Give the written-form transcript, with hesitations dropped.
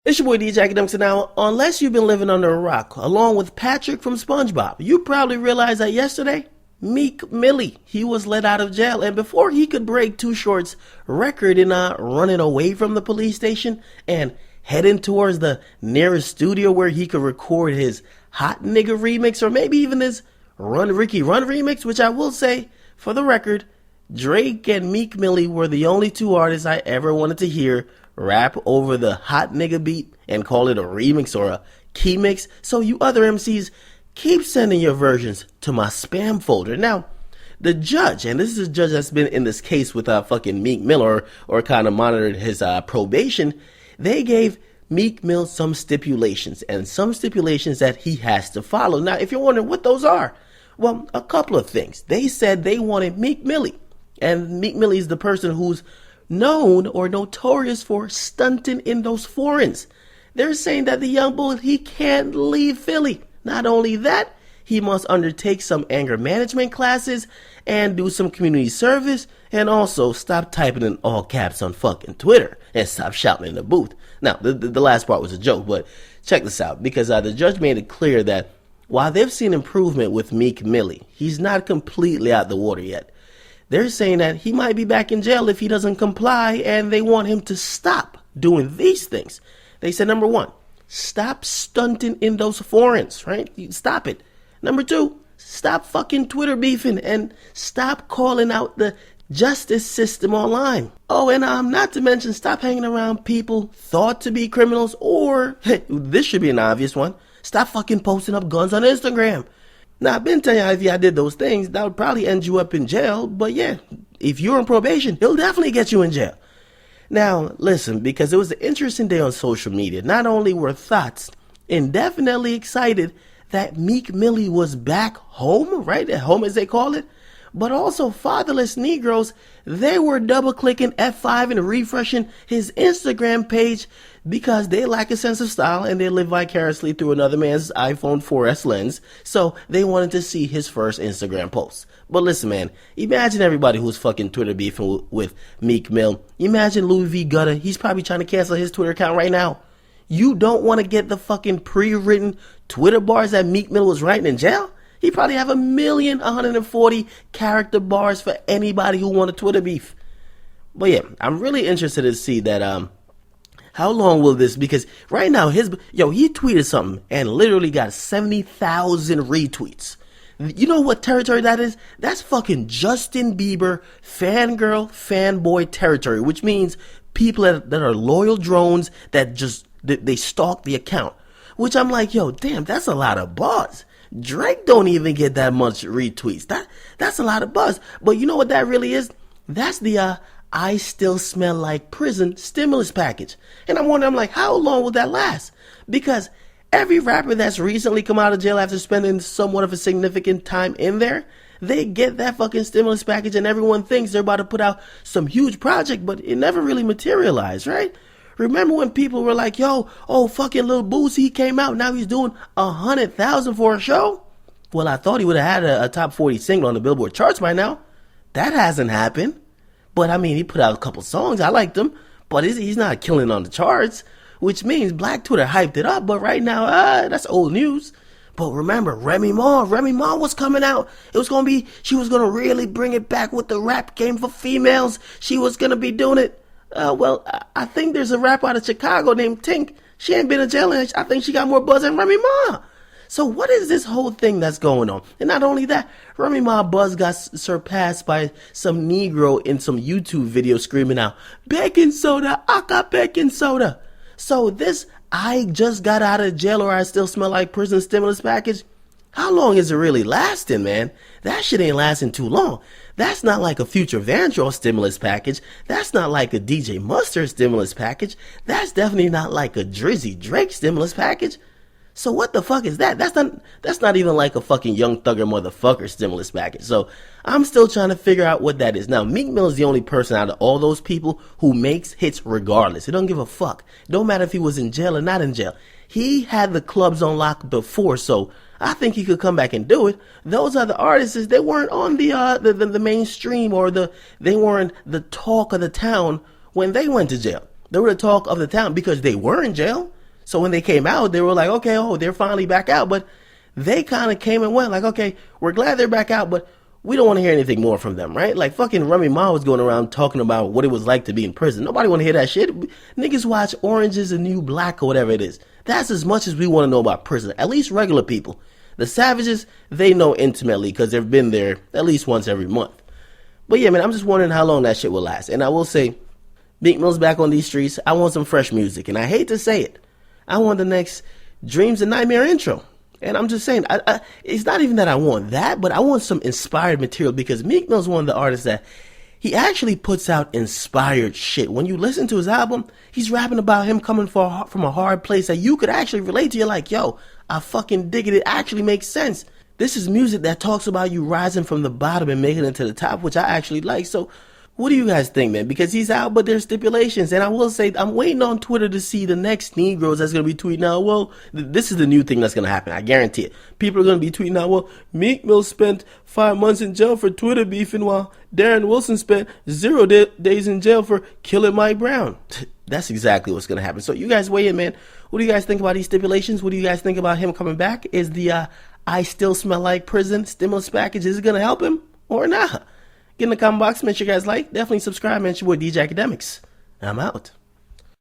It's your boy DJ Akademiks, and now, unless you've been living under a rock, along with Patrick from SpongeBob, you probably realized that yesterday, Meek Millie, he was let out of jail, and before he could break Too Short's record in running away from the police station and heading towards the nearest studio where he could record his Hot Nigga remix, or maybe even his Run Ricky Run remix, which I will say, for the record, Drake and Meek Millie were the only two artists I ever wanted to hear rap over the Hot Nigga beat and call it a remix or a key mix. So you other MCs, keep sending your versions to my spam folder. Now, the judge, and this is a judge that's been in this case with fucking Meek Mill or kind of monitored his probation, they gave Meek Mill some stipulations and some stipulations that he has to follow. Now, if you're wondering what those are, well, a couple of things. They said they wanted Meek Millie, and Meek Millie is the person who's known or notorious for stunting in those foreigns. They're saying that the young bull, he can't leave Philly. Not only that, he must undertake some anger management classes and do some community service, and also stop typing in all caps on fucking Twitter and stop shouting in the booth. Now, the last part was a joke, but check this out, because the judge made it clear that while they've seen improvement with Meek Millie, he's not completely out the water yet. They're saying that he might be back in jail if he doesn't comply, and they want him to stop doing these things. They said, number one, stop stunting in those foreigns, right? Stop it. Number two, stop fucking Twitter beefing and stop calling out the justice system online. Oh, and not to mention, stop hanging around people thought to be criminals, or, hey, this should be an obvious one, stop fucking posting up guns on Instagram. Now, I've been telling you, if I did those things, that would probably end you up in jail. But yeah, if you're on probation, he'll definitely get you in jail. Now, listen, because it was an interesting day on social media. Not only were thoughts indefinitely excited that Meek Millie was back home, right? At home, as they call it. But also fatherless Negroes, they were double-clicking F5 and refreshing his Instagram page because they lack a sense of style and they live vicariously through another man's iPhone 4S lens. So they wanted to see his first Instagram post. But listen, man, imagine everybody who's fucking Twitter beefing with Meek Mill. Imagine Louis V. Gutter. He's probably trying to cancel his Twitter account right now. You don't want to get the fucking pre-written Twitter bars that Meek Mill was writing in jail? He probably have 1,140 character bars for anybody who want a Twitter beef. But yeah, I'm really interested to see that, how long will this, because right now he tweeted something and literally got 70,000 retweets. You know what territory that is? That's fucking Justin Bieber fangirl, fanboy territory, which means people that are loyal drones that just, they stalk the account. Which I'm like, yo, damn, that's a lot of buzz. Drake don't even get that much retweets. That's a lot of buzz. But you know what that really is? That's the I Still Smell Like Prison stimulus package. And I'm wondering, like, how long will that last? Because every rapper that's recently come out of jail after spending somewhat of a significant time in there, they get that fucking stimulus package and everyone thinks they're about to put out some huge project, but it never really materialized, right? Remember when people were like, yo, oh, fucking Lil Boosie came out, now he's doing 100,000 for a show? Well, I thought he would have had a top 40 single on the Billboard charts by now. That hasn't happened. But I mean, he put out a couple songs, I liked them, but he's not killing on the charts, which means Black Twitter hyped it up, but right now, that's old news. But remember, Remy Ma was coming out. It was going to be, she was going to really bring it back with the rap game for females. She was going to be doing it. Well, I think there's a rapper out of Chicago named Tink. She ain't been in jail, and I think she got more buzz than Remy Ma. So what is this whole thing that's going on? And not only that, Remy Ma buzz got surpassed by some Negro in some YouTube video screaming out, baking soda, I got baking soda. So this I just got out of jail or I still smell like prison stimulus package, how long is it really lasting, man? That shit ain't lasting too long. That's not like a Future Vandross stimulus package. That's not like a DJ Mustard stimulus package. That's definitely not like a Drizzy Drake stimulus package. So what the fuck is that? That's not even like a fucking Young Thugger motherfucker stimulus package. So I'm still trying to figure out what that is. Now, Meek Mill is the only person out of all those people who makes hits regardless. He don't give a fuck. It don't matter if he was in jail or not in jail. He had the clubs on lock before, so I think he could come back and do it. Those other artists, they weren't on the mainstream, or they weren't the talk of the town when they went to jail. They were the talk of the town because they were in jail. So when they came out, they were like, okay, oh, they're finally back out. But they kind of came and went like, okay, we're glad they're back out, but we don't want to hear anything more from them, right? Like fucking Remy Ma was going around talking about what it was like to be in prison. Nobody want to hear that shit. Niggas watch Orange is the New Black or whatever it is. That's as much as we want to know about prison. At least regular people. The savages, they know intimately because they've been there at least once every month. But yeah, man, I'm just wondering how long that shit will last. And I will say, Meek Mill's back on these streets. I want some fresh music. And I hate to say it. I want the next Dreams and Nightmare intro. And I'm just saying, it's not even that I want that, but I want some inspired material because Meek Mill's one of the artists that he actually puts out inspired shit. When you listen to his album, he's rapping about him coming from a hard place that you could actually relate to. You're like, yo, I fucking dig it. It actually makes sense. This is music that talks about you rising from the bottom and making it to the top, which I actually like. So what do you guys think, man? Because he's out, but there's stipulations. And I will say, I'm waiting on Twitter to see the next Negroes that's going to be tweeting out, well, this is the new thing that's going to happen. I guarantee it. People are going to be tweeting out, well, Meek Mill spent 5 months in jail for Twitter beefing while Darren Wilson spent 0 days in jail for killing Mike Brown. That's exactly what's going to happen. So you guys weigh in, man. What do you guys think about these stipulations? What do you guys think about him coming back? Is the I Still Smell Like Prison stimulus package, is it going to help him or not? Get in the comment box, make sure you guys like, definitely subscribe, man. It's your boy DJ Akademiks. I'm out.